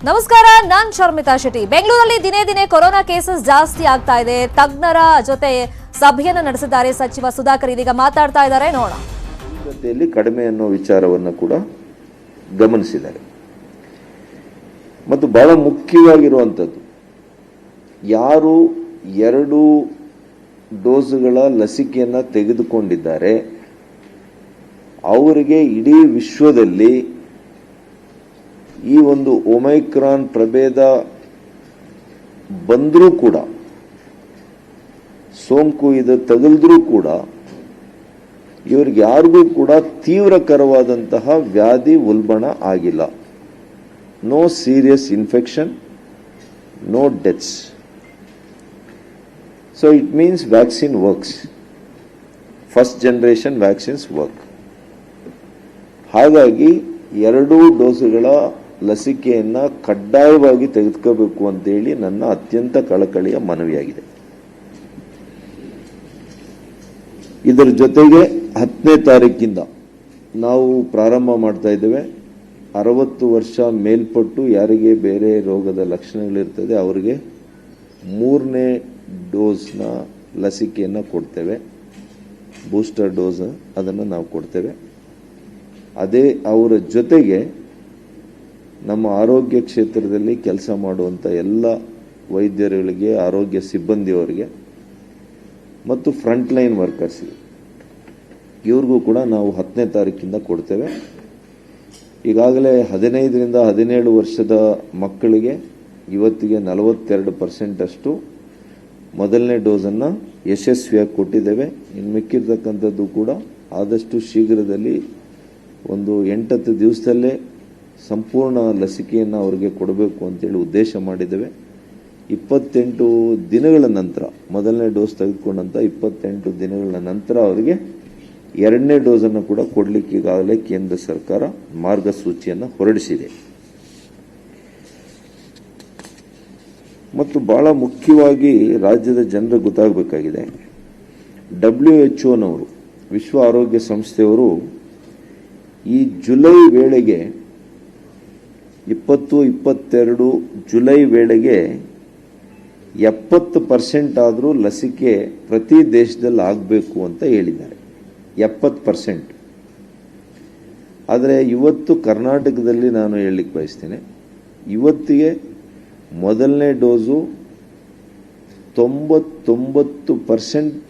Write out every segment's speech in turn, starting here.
ನಮಸ್ಕಾರ, ನಾನ್ ಶರ್ಮಿತಾ ಶೆಟ್ಟಿ. ಬೆಂಗಳೂರಲ್ಲಿ ದಿನೇ ದಿನೇ ಕೊರೋನಾ ಕೇಸಸ್ ಜಾಸ್ತಿ ಆಗ್ತಾ ಇದೆ. ತಜ್ಞರ ಜೊತೆ ಸಭೆಯನ್ನು ನಡೆಸಿದ್ದಾರೆ ಸಚಿವ ಸುಧಾಕರ್. ಇದೀಗ ಮಾತಾಡ್ತಾ ಇದ್ದಾರೆ, ನೋಡೋಣ. ಜೊತೆಯಲ್ಲಿ ಕಡಿಮೆ ಅನ್ನೋ ವಿಚಾರವನ್ನು ಕೂಡ ಗಮನಿಸಿದ್ದಾರೆ. ಮತ್ತು ಬಹಳ ಮುಖ್ಯವಾಗಿರುವಂಥದ್ದು, ಯಾರು 2 ಡೋಸ್ಗಳ ಲಸಿಕೆಯನ್ನು ತೆಗೆದುಕೊಂಡಿದ್ದಾರೆ ಅವರಿಗೆ ಇಡೀ ವಿಶ್ವದಲ್ಲಿ ಈ ಒಂದು ಒಮೈಕ್ರಾನ್ ಪ್ರಭೇದ ಬಂದರೂ ಕೂಡ, ಸೋಂಕು ಇದು ತಗುಲಿದ್ರೂ ಕೂಡ ಇವರಿಗೆ ಯಾರಿಗೂ ಕೂಡ ತೀವ್ರಕರವಾದಂತಹ ವ್ಯಾಧಿ ಉಲ್ಬಣ ಆಗಿಲ್ಲ. No serious infection, no deaths. So it means vaccine works. First generation vaccines work. ಹಾಗಾಗಿ 2 ಡೋಸುಗಳ ಲಸಿಕೆಯನ್ನು ಕಡ್ಡಾಯವಾಗಿ ತೆಗೆದುಕೋಬೇಕು ಅಂತೇಳಿ ನನ್ನ ಅತ್ಯಂತ ಕಳಕಳಿಯ ಮನವಿಯಾಗಿದೆ. ಇದರ ಜೊತೆಗೆ 10ನೇ ತಾರೀಕಿಂದ ನಾವು ಪ್ರಾರಂಭ ಮಾಡ್ತಾ ಇದ್ದೇವೆ. 60 ವರ್ಷ ಮೇಲ್ಪಟ್ಟು ಯಾರಿಗೆ ಬೇರೆ ರೋಗದ ಲಕ್ಷಣಗಳಿರ್ತದೆ ಅವರಿಗೆ 3ನೇ ಡೋಸ್ನ ಲಸಿಕೆಯನ್ನು ಕೊಡ್ತೇವೆ. ಬೂಸ್ಟರ್ ಡೋಸ್ ಅದನ್ನು ನಾವು ಕೊಡ್ತೇವೆ. ಅದೇ ಅವರ ಜೊತೆಗೆ ನಮ್ಮ ಆರೋಗ್ಯ ಕ್ಷೇತ್ರದಲ್ಲಿ ಕೆಲಸ ಮಾಡುವಂಥ ಎಲ್ಲ ವೈದ್ಯರುಗಳಿಗೆ, ಆರೋಗ್ಯ ಸಿಬ್ಬಂದಿಯವರಿಗೆ ಮತ್ತು ಫ್ರಂಟ್ ಲೈನ್ ವರ್ಕರ್ಸ್ಗೆ ಇವ್ರಿಗೂ ಕೂಡ ನಾವು 10ನೇ ತಾರೀಕಿಂದ ಕೊಡ್ತೇವೆ. ಈಗಾಗಲೇ 15ರಿಂದ 17 ವರ್ಷದ ಮಕ್ಕಳಿಗೆ ಇವತ್ತಿಗೆ 42% ಅಷ್ಟು ಮೊದಲನೇ ಡೋಸನ್ನು ಯಶಸ್ವಿಯಾಗಿ ಕೊಟ್ಟಿದ್ದೇವೆ. ಇನ್ನು ಮಿಕ್ಕಿರ್ತಕ್ಕಂಥದ್ದು ಕೂಡ ಆದಷ್ಟು ಶೀಘ್ರದಲ್ಲಿ ಒಂದು 8 ದಿವಸದಲ್ಲೇ ಸಂಪೂರ್ಣ ಲಸಿಕೆಯನ್ನು ಅವರಿಗೆ ಕೊಡಬೇಕು ಅಂತೇಳಿ ಉದ್ದೇಶ ಮಾಡಿದ್ದೇವೆ. 28 ದಿನಗಳ ನಂತರ, ಮೊದಲನೇ ಡೋಸ್ ತೆಗೆದುಕೊಂಡಂಥ 28 ದಿನಗಳ ನಂತರ ಅವರಿಗೆ 2ನೇ ಡೋಸನ್ನು ಕೂಡ ಕೊಡಲಿಕ್ಕೆ ಈಗಾಗಲೇ ಕೇಂದ್ರ ಸರ್ಕಾರ ಮಾರ್ಗಸೂಚಿಯನ್ನು ಹೊರಡಿಸಿದೆ. ಮತ್ತು ಬಹಳ ಮುಖ್ಯವಾಗಿ ರಾಜ್ಯದ ಜನರಿಗೆ ಗೊತ್ತಾಗಬೇಕಾಗಿದೆ, WHO ವಿಶ್ವ ಆರೋಗ್ಯ ಸಂಸ್ಥೆಯವರು ಈ ಜುಲೈ ವೇಳೆಗೆ 20-22 ಜುಲೈ ವೇಳೆಗೆ 70% ಆದರೂ ಲಸಿಕೆ ಪ್ರತಿ ದೇಶದಲ್ಲಿ ಆಗಬೇಕು ಅಂತ ಹೇಳಿದ್ದಾರೆ. 70%. ಆದರೆ ಇವತ್ತು ಕರ್ನಾಟಕದಲ್ಲಿ ನಾನು ಹೇಳಲಿಕ್ಕೆ ಬಯಸ್ತೇನೆ, ಇವತ್ತಿಗೆ ಮೊದಲನೇ ಡೋಸು 99%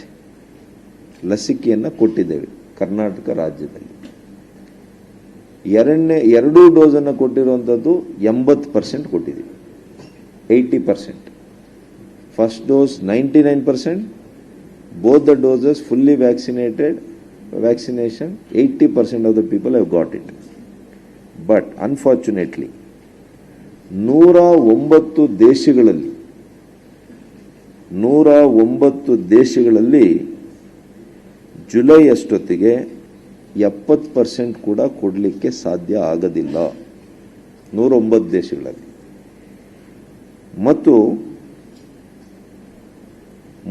ಲಸಿಕೆಯನ್ನು ಕೊಟ್ಟಿದ್ದೇವೆ ಕರ್ನಾಟಕ ರಾಜ್ಯದಲ್ಲಿ. 2 ಡೋಸನ್ನು ಕೊಟ್ಟಿರುವಂಥದ್ದು 80% ಕೊಟ್ಟಿದ್ದೀವಿ. 80%. First dose 99%, both the doses fully vaccination 80% of the people have got it. But unfortunately 109 ದೇಶಗಳಲ್ಲಿ ಜುಲೈ ಅಷ್ಟೊತ್ತಿಗೆ 70% ಕೂಡ ಕೊಡಲಿಕ್ಕೆ ಸಾಧ್ಯ ಆಗೋದಿಲ್ಲ. 109 ದೇಶಗಳಲ್ಲಿ. ಮತ್ತು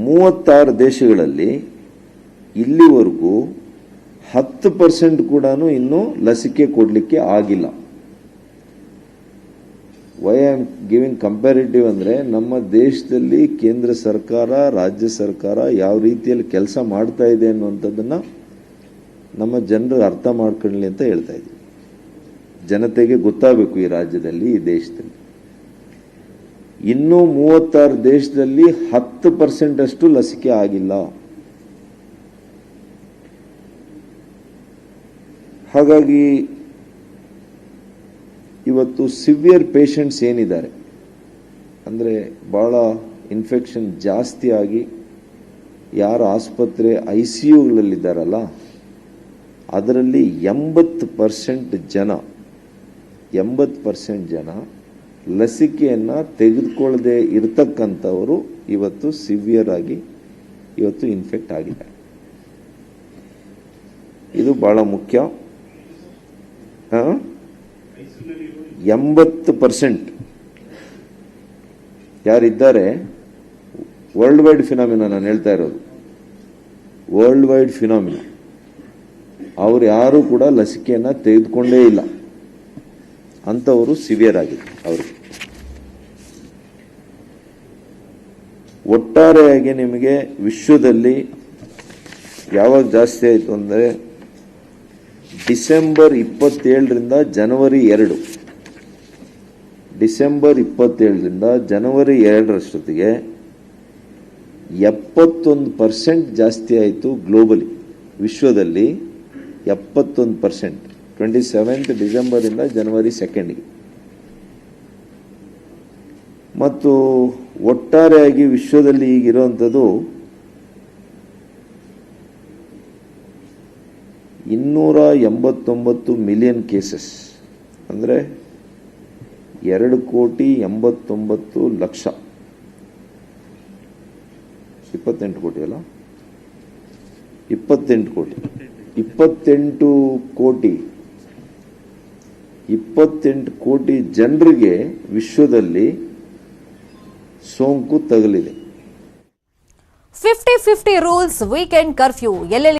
36 ದೇಶಗಳಲ್ಲಿ ಇಲ್ಲಿವರೆಗೂ 10% ಕೂಡ ಇನ್ನೂ ಲಸಿಕೆ ಕೊಡಲಿಕ್ಕೆ ಆಗಿಲ್ಲ. Why I am giving comparative ಅಂದರೆ, ನಮ್ಮ ದೇಶದಲ್ಲಿ ಕೇಂದ್ರ ಸರ್ಕಾರ, ರಾಜ್ಯ ಸರ್ಕಾರ ಯಾವ ರೀತಿಯಲ್ಲಿ ಕೆಲಸ ಮಾಡ್ತಾ ಇದೆ ಅನ್ನುವಂಥದ್ದನ್ನು ನಮ್ಮ ಜನರು ಅರ್ಥ ಮಾಡ್ಕೊಳ್ಳಿ ಅಂತ ಹೇಳ್ತಾ ಇದ್ದೀವಿ. ಜನತೆಗೆ ಗೊತ್ತಾಗಬೇಕು ಈ ರಾಜ್ಯದಲ್ಲಿ, ಈ ದೇಶದಲ್ಲಿ. ಇನ್ನೂ 36 ದೇಶದಲ್ಲಿ 10% ಅಷ್ಟು ಲಸಿಕೆ ಆಗಿಲ್ಲ. ಹಾಗಾಗಿ ಇವತ್ತು ಸಿವಿಯರ್ ಪೇಷಂಟ್ಸ್ ಏನಿದ್ದಾರೆ ಅಂದರೆ, ಬಹಳ ಇನ್ಫೆಕ್ಷನ್ ಜಾಸ್ತಿ ಆಗಿ ಯಾರು ಆಸ್ಪತ್ರೆ ICUಗಳಲ್ಲಿದ್ದಾರಲ್ಲ, ಅದರಲ್ಲಿ 80% ಜನ ಲಸಿಕೆಯನ್ನು ತೆಗೆದುಕೊಳ್ಳದೆ ಇರತಕ್ಕಂಥವರು ಇವತ್ತು ಸಿವಿಯರ್ ಆಗಿ ಇವತ್ತು ಇನ್ಫೆಕ್ಟ್ ಆಗಿದ್ದಾರೆ. ಇದು ಬಹಳ ಮುಖ್ಯ. 80% ಯಾರಿದ್ದಾರೆ, ವರ್ಲ್ಡ್ ವೈಡ್ ಫಿನಾಮಿನಾ ನಾನು ಹೇಳ್ತಾ ಇರೋದು, ವರ್ಲ್ಡ್ ವೈಡ್ ಫಿನಾಮಿನಾ. ಅವರು ಯಾರು ಕೂಡ ಲಸಿಕೆಯನ್ನು ತೆಗೆದುಕೊಂಡೇ ಇಲ್ಲ, ಅಂಥವರು ಸಿವಿಯರ್ ಆಗಿದೆ ಅವರಿಗೆ. ಒಟ್ಟಾರೆಯಾಗಿ ನಿಮಗೆ ವಿಶ್ವದಲ್ಲಿ ಯಾವಾಗ ಜಾಸ್ತಿ ಆಯಿತು ಅಂದರೆ ಡಿಸೆಂಬರ್ 27ರಿಂದ ಜನವರಿ 2, ಡಿಸೆಂಬರ್ 27ರಿಂದ ಜನವರಿ 2ರಷ್ಟೊತ್ತಿಗೆ 71% ಜಾಸ್ತಿ ಆಯಿತು ಗ್ಲೋಬಲಿ, ವಿಶ್ವದಲ್ಲಿ 71%, 27th ಡಿಸೆಂಬರಿಂದ ಜನವರಿ 2ಗೆ. ಮತ್ತು ಒಟ್ಟಾರೆಯಾಗಿ ವಿಶ್ವದಲ್ಲಿ ಈಗಿರುವಂಥದ್ದು 289 ಮಿಲಿಯನ್ ಕೇಸಸ್, ಅಂದರೆ 2,89,00,000, 28 ಕೋಟಿ ಅಲ್ಲ, 28 ಕೋಟಿ, 28 ಕೋಟಿ, 28 ಕೋಟಿ ಜನರಿಗೆ ವಿಶ್ವದಲ್ಲಿ ಸೋಂಕು ತಗುಲಿದೆ. 50-50 ರೂಲ್ಸ್, ವೀಕೆಂಡ್ ಕರ್ಫ್ಯೂ ಎಲ್ಲೆಲ್ಲಿ